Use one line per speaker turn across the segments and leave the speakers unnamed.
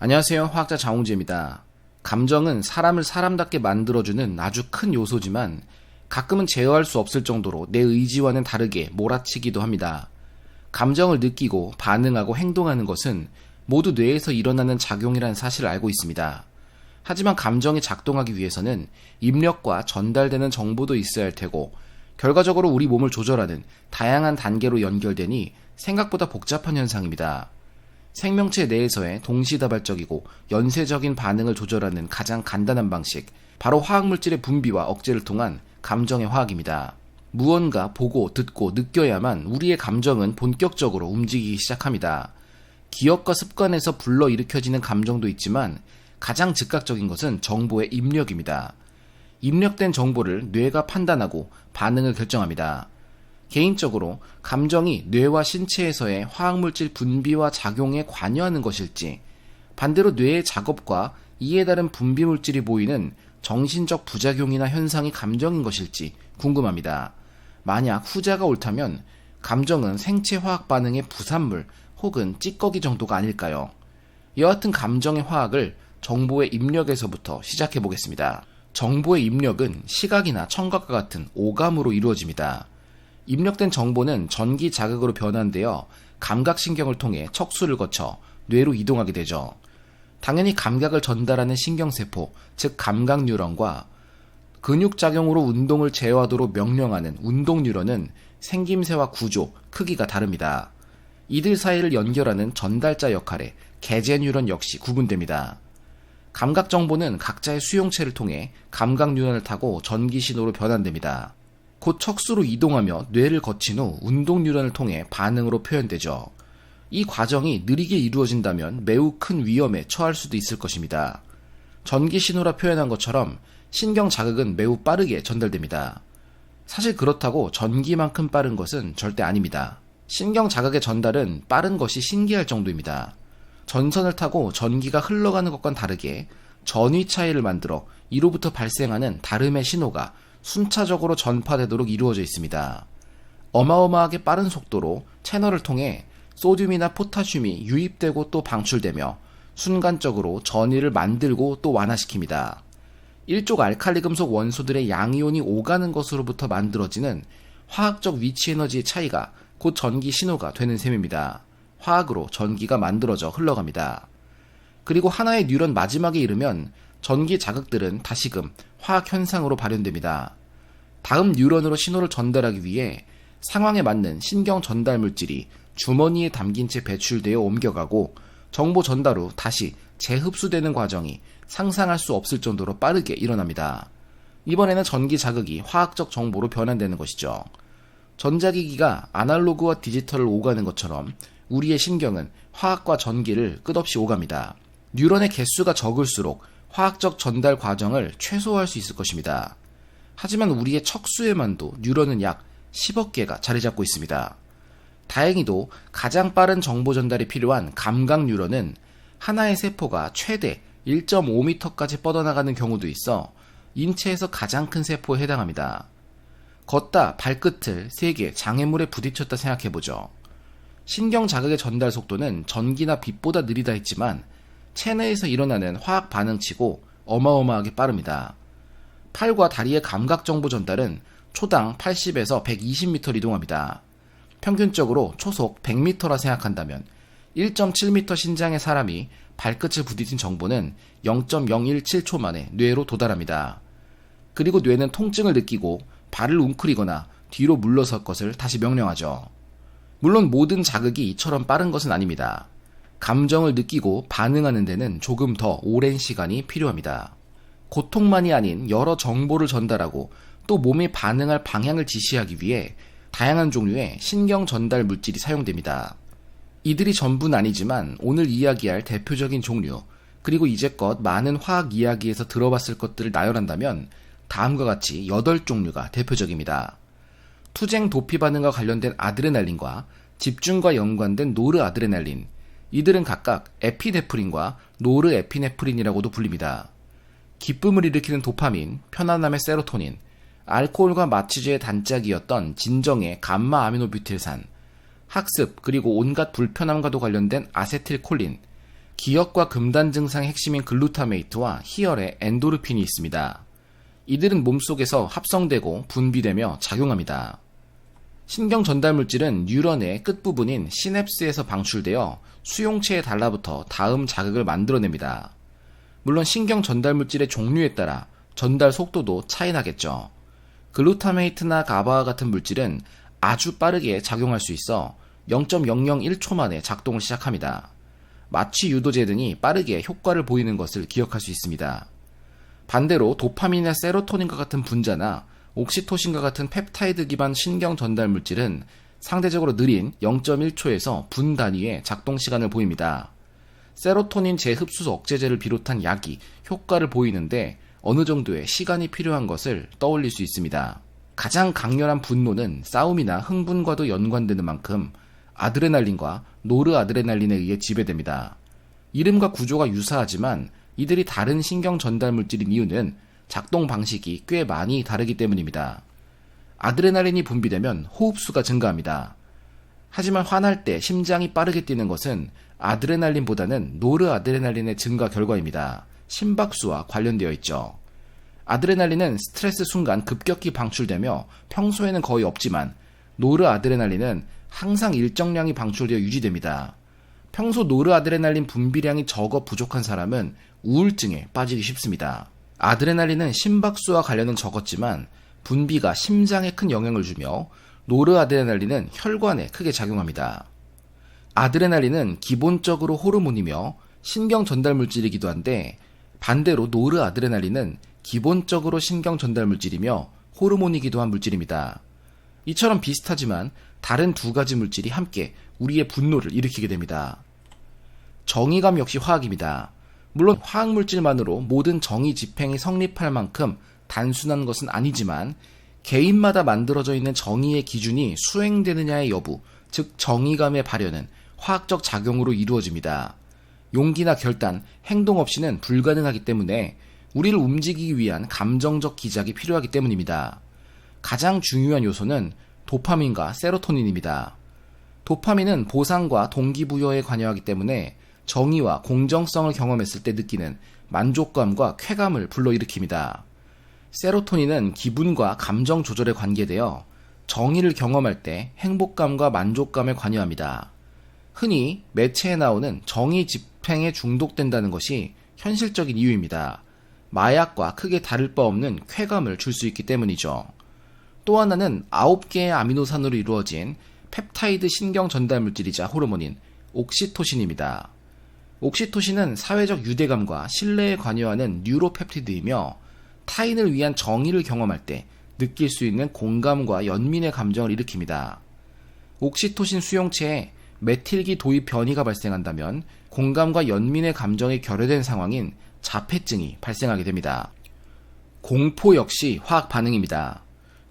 안녕하세요. 화학자 장홍재입니다. 감정은 사람을 사람답게 만들어주는 아주 큰 요소지만 가끔은 제어할 수 없을 정도로 내 의지와는 다르게 몰아치기도 합니다. 감정을 느끼고 반응하고 행동하는 것은 모두 뇌에서 일어나는 작용이라는 사실을 알고 있습니다. 하지만 감정이 작동하기 위해서는 입력과 전달되는 정보도 있어야 할 테고 결과적으로 우리 몸을 조절하는 다양한 단계로 연결되니 생각보다 복잡한 현상입니다. 생명체 내에서의 동시다발적이고 연쇄적인 반응을 조절하는 가장 간단한 방식, 바로 화학물질의 분비와 억제를 통한 감정의 화학입니다. 무언가 보고 듣고 느껴야만 우리의 감정은 본격적으로 움직이기 시작합니다. 기억과 습관에서 불러일으켜지는 감정도 있지만 가장 즉각적인 것은 정보의 입력입니다. 입력된 정보를 뇌가 판단하고 반응을 결정합니다. 개인적으로 감정이 뇌와 신체에서의 화학물질 분비와 작용에 관여하는 것일지, 반대로 뇌의 작업과 이에 따른 분비물질이 보이는 정신적 부작용이나 현상이 감정인 것일지 궁금합니다. 만약 후자가 옳다면 감정은 생체 화학 반응의 부산물 혹은 찌꺼기 정도가 아닐까요? 여하튼 감정의 화학을 정보의 입력에서부터 시작해 보겠습니다. 정보의 입력은 시각이나 청각과 같은 오감으로 이루어집니다. 입력된 정보는 전기 자극으로 변환되어 감각신경을 통해 척수를 거쳐 뇌로 이동하게 되죠. 당연히 감각을 전달하는 신경세포, 즉 감각뉴런과 근육작용으로 운동을 제어하도록 명령하는 운동뉴런은 생김새와 구조, 크기가 다릅니다. 이들 사이를 연결하는 전달자 역할의 계제뉴런 역시 구분됩니다. 감각정보는 각자의 수용체를 통해 감각뉴런을 타고 전기신호로 변환됩니다. 곧 척수로 이동하며 뇌를 거친 후 운동뉴런을 통해 반응으로 표현되죠. 이 과정이 느리게 이루어진다면 매우 큰 위험에 처할 수도 있을 것입니다. 전기신호라 표현한 것처럼 신경 자극은 매우 빠르게 전달됩니다. 사실 그렇다고 전기만큼 빠른 것은 절대 아닙니다. 신경 자극의 전달은 빠른 것이 신기할 정도입니다. 전선을 타고 전기가 흘러가는 것과는 다르게 전위 차이를 만들어 이로부터 발생하는 다름의 신호가 순차적으로 전파되도록 이루어져 있습니다. 어마어마하게 빠른 속도로 채널을 통해 소듐이나 포타슘이 유입되고 또 방출되며 순간적으로 전위를 만들고 또 완화시킵니다. 일족 알칼리 금속 원소들의 양이온이 오가는 것으로부터 만들어지는 화학적 위치 에너지의 차이가 곧 전기 신호가 되는 셈입니다. 화학으로 전기가 만들어져 흘러갑니다. 그리고 하나의 뉴런 마지막에 이르면 전기 자극들은 다시금 화학 현상으로 발현됩니다. 다음 뉴런으로 신호를 전달하기 위해 상황에 맞는 신경 전달 물질이 주머니에 담긴 채 배출되어 옮겨가고 정보 전달 후 다시 재흡수되는 과정이 상상할 수 없을 정도로 빠르게 일어납니다. 이번에는 전기 자극이 화학적 정보로 변환되는 것이죠. 전자기기가 아날로그와 디지털을 오가는 것처럼 우리의 신경은 화학과 전기를 끝없이 오갑니다. 뉴런의 개수가 적을수록 화학적 전달 과정을 최소화할 수 있을 것입니다. 하지만 우리의 척수에만도 뉴런은 약 10억 개가 자리 잡고 있습니다. 다행히도 가장 빠른 정보 전달이 필요한 감각 뉴런은 하나의 세포가 최대 1.5m까지 뻗어나가는 경우도 있어 인체에서 가장 큰 세포에 해당합니다. 걷다 발끝을 3개 장애물에 부딪혔다 생각해보죠. 신경 자극의 전달 속도는 전기나 빛보다 느리다 했지만 체내에서 일어나는 화학 반응치고 어마어마하게 빠릅니다. 팔과 다리의 감각 정보 전달은 초당 80에서 120m 이동합니다. 평균적으로 초속 100m라 생각한다면 1.7m 신장의 사람이 발끝을 부딪힌 정보는 0.017초 만에 뇌로 도달합니다. 그리고 뇌는 통증을 느끼고 발을 웅크리거나 뒤로 물러설 것을 다시 명령하죠. 물론 모든 자극이 이처럼 빠른 것은 아닙니다. 감정을 느끼고 반응하는 데는 조금 더 오랜 시간이 필요합니다. 고통만이 아닌 여러 정보를 전달하고 또 몸이 반응할 방향을 지시하기 위해 다양한 종류의 신경 전달 물질이 사용됩니다. 이들이 전부는 아니지만 오늘 이야기할 대표적인 종류, 그리고 이제껏 많은 화학 이야기에서 들어봤을 것들을 나열한다면 다음과 같이 8종류가 대표적입니다. 투쟁 도피 반응과 관련된 아드레날린과 집중과 연관된 노르아드레날린, 이들은 각각 에피네프린과 노르에피네프린이라고도 불립니다. 기쁨을 일으키는 도파민, 편안함의 세로토닌, 알코올과 마취제의 단짝이었던 진정의 감마 아미노뷰틸산, 학습 그리고 온갖 불편함과도 관련된 아세틸콜린, 기억과 금단 증상의 핵심인 글루타메이트와 희열의 엔도르핀이 있습니다. 이들은 몸속에서 합성되고 분비되며 작용합니다. 신경 전달 물질은 뉴런의 끝부분인 시냅스에서 방출되어 수용체에 달라붙어 다음 자극을 만들어냅니다. 물론 신경 전달 물질의 종류에 따라 전달 속도도 차이 나겠죠. 글루타메이트나 가바와 같은 물질은 아주 빠르게 작용할 수 있어 0.001초 만에 작동을 시작합니다. 마취 유도제 등이 빠르게 효과를 보이는 것을 기억할 수 있습니다. 반대로 도파민이나 세로토닌과 같은 분자나 옥시토신과 같은 펩타이드 기반 신경 전달 물질은 상대적으로 느린 0.1초에서 분 단위의 작동 시간을 보입니다. 세로토닌 재흡수 억제제를 비롯한 약이 효과를 보이는데 어느 정도의 시간이 필요한 것을 떠올릴 수 있습니다. 가장 강렬한 분노는 싸움이나 흥분과도 연관되는 만큼 아드레날린과 노르아드레날린에 의해 지배됩니다. 이름과 구조가 유사하지만 이들이 다른 신경 전달 물질인 이유는 작동 방식이 꽤 많이 다르기 때문입니다. 아드레날린이 분비되면 호흡수가 증가합니다. 하지만 화날 때 심장이 빠르게 뛰는 것은 아드레날린보다는 노르아드레날린의 증가 결과입니다. 심박수와 관련되어 있죠. 아드레날린은 스트레스 순간 급격히 방출되며 평소에는 거의 없지만 노르아드레날린은 항상 일정량이 방출되어 유지됩니다. 평소 노르아드레날린 분비량이 적어 부족한 사람은 우울증에 빠지기 쉽습니다. 아드레날린은 심박수와 관련은 적었지만 분비가 심장에 큰 영향을 주며 노르아드레날린은 혈관에 크게 작용합니다. 아드레날린은 기본적으로 호르몬이며 신경 전달 물질이기도 한데 반대로 노르아드레날린은 기본적으로 신경 전달 물질이며 호르몬이기도 한 물질입니다. 이처럼 비슷하지만 다른 두 가지 물질이 함께 우리의 분노를 일으키게 됩니다. 정의감 역시 화학입니다. 물론 화학물질만으로 모든 정의 집행이 성립할 만큼 단순한 것은 아니지만 개인마다 만들어져 있는 정의의 기준이 수행되느냐의 여부, 즉 정의감의 발현은 화학적 작용으로 이루어집니다. 용기나 결단, 행동 없이는 불가능하기 때문에 우리를 움직이기 위한 감정적 기작이 필요하기 때문입니다. 가장 중요한 요소는 도파민과 세로토닌입니다. 도파민은 보상과 동기부여에 관여하기 때문에 정의와 공정성을 경험했을 때 느끼는 만족감과 쾌감을 불러일으킵니다. 세로토닌은 기분과 감정 조절에 관계되어 정의를 경험할 때 행복감과 만족감에 관여합니다. 흔히 매체에 나오는 정의 집행에 중독된다는 것이 현실적인 이유입니다. 마약과 크게 다를 바 없는 쾌감을 줄 수 있기 때문이죠. 또 하나는 9개의 아미노산으로 이루어진 펩타이드 신경 전달 물질이자 호르몬인 옥시토신입니다. 옥시토신은 사회적 유대감과 신뢰에 관여하는 뉴로펩티드이며 타인을 위한 정의를 경험할 때 느낄 수 있는 공감과 연민의 감정을 일으킵니다. 옥시토신 수용체에 메틸기 도입 변이가 발생한다면 공감과 연민의 감정이 결여된 상황인 자폐증이 발생하게 됩니다. 공포 역시 화학 반응입니다.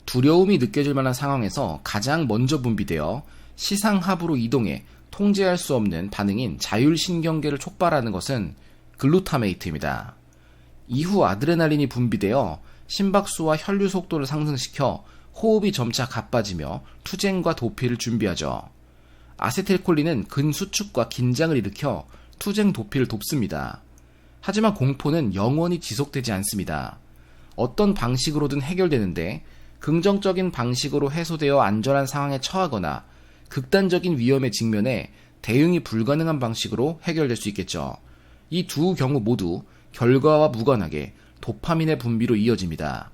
두려움이 느껴질 만한 상황에서 가장 먼저 분비되어 시상하부로 이동해 통제할 수 없는 반응인 자율신경계를 촉발하는 것은 글루타메이트입니다. 이후 아드레날린이 분비되어 심박수와 혈류 속도를 상승시켜 호흡이 점차 가빠지며 투쟁과 도피를 준비하죠. 아세틸콜린은 근수축과 긴장을 일으켜 투쟁 도피를 돕습니다. 하지만 공포는 영원히 지속되지 않습니다. 어떤 방식으로든 해결되는데 긍정적인 방식으로 해소되어 안전한 상황에 처하거나 극단적인 위험에 직면해 대응이 불가능한 방식으로 해결될 수 있겠죠. 이 두 경우 모두 결과와 무관하게 도파민의 분비로 이어집니다.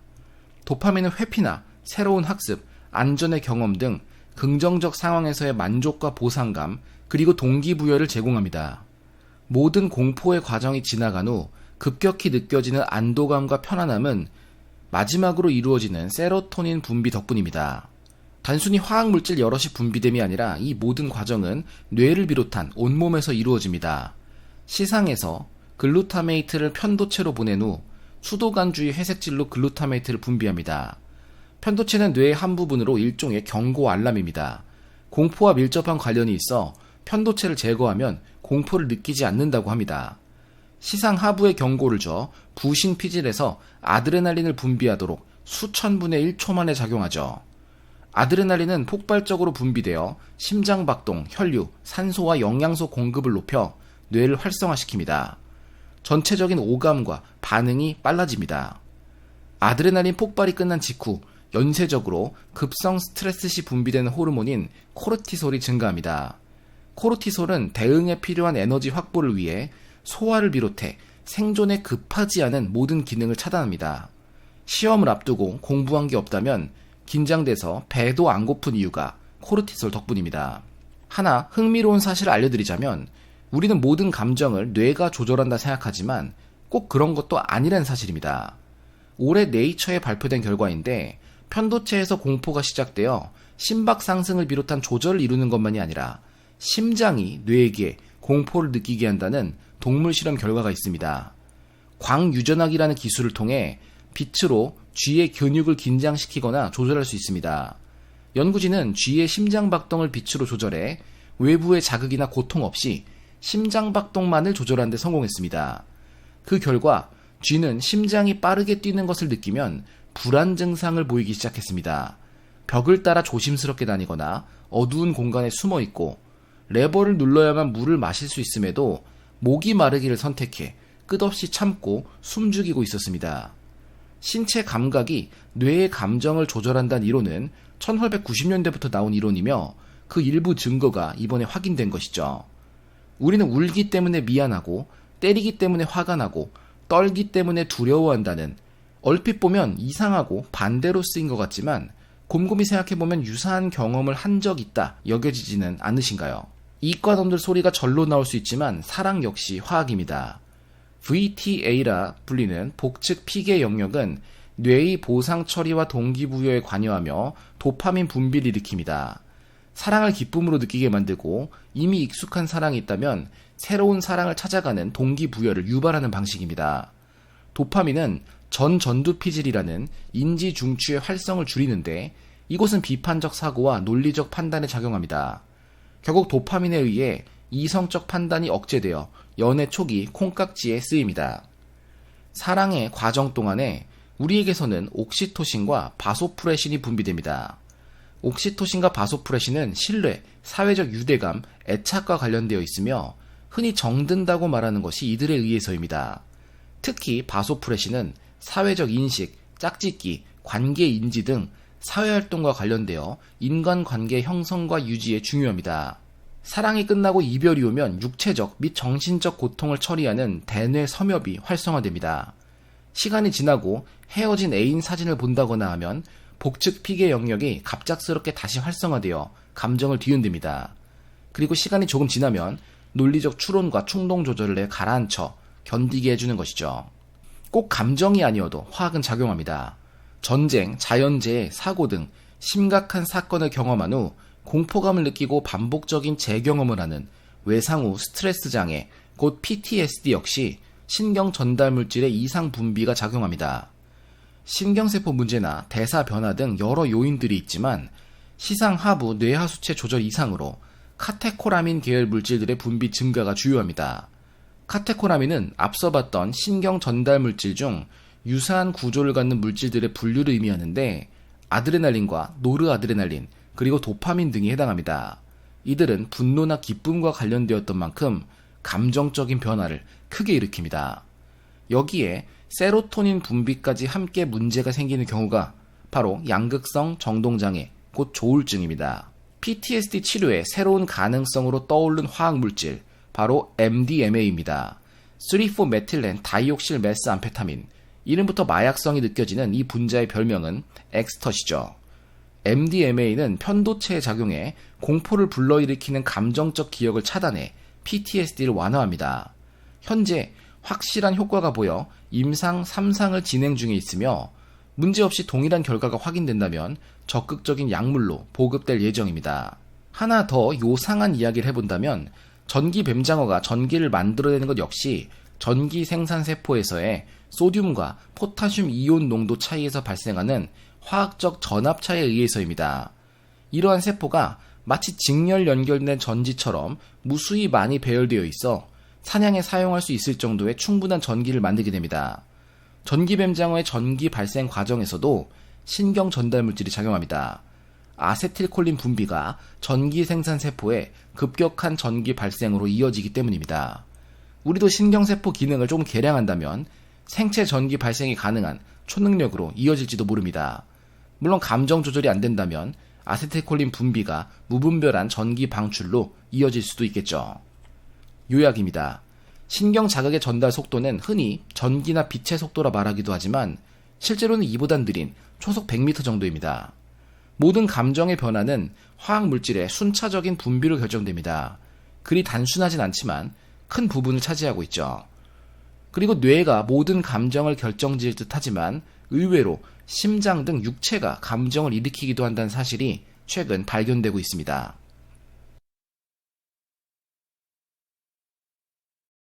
도파민은 회피나 새로운 학습, 안전의 경험 등 긍정적 상황에서의 만족과 보상감, 그리고 동기부여를 제공합니다. 모든 공포의 과정이 지나간 후 급격히 느껴지는 안도감과 편안함은 마지막으로 이루어지는 세로토닌 분비 덕분입니다. 단순히 화학물질 여럿이 분비됨이 아니라 이 모든 과정은 뇌를 비롯한 온몸에서 이루어집니다. 시상에서 글루타메이트를 편도체로 보낸 후 수도관 주위 회색질로 글루타메이트를 분비합니다. 편도체는 뇌의 한 부분으로 일종의 경고 알람입니다. 공포와 밀접한 관련이 있어 편도체를 제거하면 공포를 느끼지 않는다고 합니다. 시상 하부에 경고를 줘 부신 피질에서 아드레날린을 분비하도록 수천 분의 1초 만에 작용하죠. 아드레날린은 폭발적으로 분비되어 심장박동, 혈류, 산소와 영양소 공급을 높여 뇌를 활성화시킵니다. 전체적인 오감과 반응이 빨라집니다. 아드레날린 폭발이 끝난 직후 연쇄적으로 급성 스트레스 시 분비되는 호르몬인 코르티솔이 증가합니다. 코르티솔은 대응에 필요한 에너지 확보를 위해 소화를 비롯해 생존에 급하지 않은 모든 기능을 차단합니다. 시험을 앞두고 공부한 게 없다면 긴장돼서 배도 안 고픈 이유가 코르티솔 덕분입니다. 하나 흥미로운 사실을 알려드리자면 우리는 모든 감정을 뇌가 조절한다 생각하지만 꼭 그런 것도 아니란 사실입니다. 올해 네이처에 발표된 결과인데 편도체에서 공포가 시작되어 심박 상승을 비롯한 조절을 이루는 것만이 아니라 심장이 뇌에게 공포를 느끼게 한다는 동물 실험 결과가 있습니다. 광유전학이라는 기술을 통해 빛으로 쥐의 근육을 긴장시키거나 조절할 수 있습니다. 연구진은 쥐의 심장박동을 빛으로 조절해 외부의 자극이나 고통 없이 심장박동만을 조절하는 데 성공했습니다. 그 결과 쥐는 심장이 빠르게 뛰는 것을 느끼면 불안 증상을 보이기 시작했습니다. 벽을 따라 조심스럽게 다니거나 어두운 공간에 숨어 있고 레버를 눌러야만 물을 마실 수 있음에도 목이 마르기를 선택해 끝없이 참고 숨죽이고 있었습니다. 신체 감각이 뇌의 감정을 조절한다는 이론은 1890년대부터 나온 이론이며 그 일부 증거가 이번에 확인된 것이죠. 우리는 울기 때문에 미안하고 때리기 때문에 화가 나고 떨기 때문에 두려워한다는 얼핏 보면 이상하고 반대로 쓰인 것 같지만 곰곰이 생각해보면 유사한 경험을 한 적 있다 여겨지지는 않으신가요? 이과놈들 소리가 절로 나올 수 있지만 사랑 역시 화학입니다. VTA라 불리는 복측 피계 영역은 뇌의 보상 처리와 동기부여에 관여하며 도파민 분비를 일으킵니다. 사랑을 기쁨으로 느끼게 만들고 이미 익숙한 사랑이 있다면 새로운 사랑을 찾아가는 동기부여를 유발하는 방식입니다. 도파민은 전두피질이라는 인지 중추의 활성을 줄이는데 이곳은 비판적 사고와 논리적 판단에 작용합니다. 결국 도파민에 의해 이성적 판단이 억제되어 연애 초기 콩깍지에 쓰입니다. 사랑의 과정 동안에 우리에게서는 옥시토신과 바소프레신이 분비됩니다. 옥시토신과 바소프레신은 신뢰, 사회적 유대감, 애착과 관련되어 있으며 흔히 정든다고 말하는 것이 이들에 의해서입니다. 특히 바소프레신은 사회적 인식, 짝짓기, 관계 인지 등 사회활동과 관련되어 인간관계 형성과 유지에 중요합니다. 사랑이 끝나고 이별이 오면 육체적 및 정신적 고통을 처리하는 대뇌 섬엽이 활성화됩니다. 시간이 지나고 헤어진 애인 사진을 본다거나 하면 복측 피계 영역이 갑작스럽게 다시 활성화되어 감정을 뒤흔듭니다. 그리고 시간이 조금 지나면 논리적 추론과 충동 조절을 해 가라앉혀 견디게 해주는 것이죠. 꼭 감정이 아니어도 화학은 작용합니다. 전쟁, 자연재해, 사고 등 심각한 사건을 경험한 후 공포감을 느끼고 반복적인 재경험을 하는 외상 후 스트레스 장애, 곧 PTSD 역시 신경 전달 물질의 이상 분비가 작용합니다. 신경세포 문제나 대사 변화 등 여러 요인들이 있지만 시상 하부 뇌하수체 조절 이상으로 카테코라민 계열 물질들의 분비 증가가 주요합니다. 카테코라민은 앞서 봤던 신경 전달 물질 중 유사한 구조를 갖는 물질들의 분류를 의미하는데 아드레날린과 노르아드레날린, 그리고 도파민 등이 해당합니다. 이들은 분노나 기쁨과 관련되었던 만큼 감정적인 변화를 크게 일으킵니다. 여기에 세로토닌 분비까지 함께 문제가 생기는 경우가 바로 양극성 정동장애, 곧 조울증입니다. PTSD 치료의 새로운 가능성으로 떠오른 화학물질, 바로 MDMA입니다. 3,4메틸렌 다이옥실 메스암페타민, 이름부터 마약성이 느껴지는 이 분자의 별명은 엑스터시죠. MDMA는 편도체에 작용해 공포를 불러일으키는 감정적 기억을 차단해 PTSD를 완화합니다. 현재 확실한 효과가 보여 임상 3상을 진행 중에 있으며 문제없이 동일한 결과가 확인된다면 적극적인 약물로 보급될 예정입니다. 하나 더 요상한 이야기를 해본다면 전기뱀장어가 전기를 만들어내는 것 역시 전기 생산 세포에서의 소듐과 포타슘 이온 농도 차이에서 발생하는 화학적 전압차에 의해서입니다. 이러한 세포가 마치 직렬 연결된 전지처럼 무수히 많이 배열되어 있어 사냥에 사용할 수 있을 정도의 충분한 전기를 만들게 됩니다. 전기뱀장어의 전기 발생 과정에서도 신경 전달 물질이 작용합니다. 아세틸콜린 분비가 전기 생산 세포의 급격한 전기 발생으로 이어지기 때문입니다. 우리도 신경세포 기능을 조금 개량한다면 생체 전기 발생이 가능한 초능력으로 이어질지도 모릅니다. 물론 감정 조절이 안 된다면 아세틸콜린 분비가 무분별한 전기 방출로 이어질 수도 있겠죠. 요약입니다. 신경 자극의 전달 속도는 흔히 전기나 빛의 속도라 말하기도 하지만 실제로는 이보단 느린 초속 100m 정도입니다. 모든 감정의 변화는 화학 물질의 순차적인 분비로 결정됩니다. 그리 단순하진 않지만 큰 부분을 차지하고 있죠. 그리고 뇌가 모든 감정을 결정지을 듯 하지만 의외로 심장 등 육체가 감정을 일으키기도 한다는 사실이 최근 발견되고 있습니다.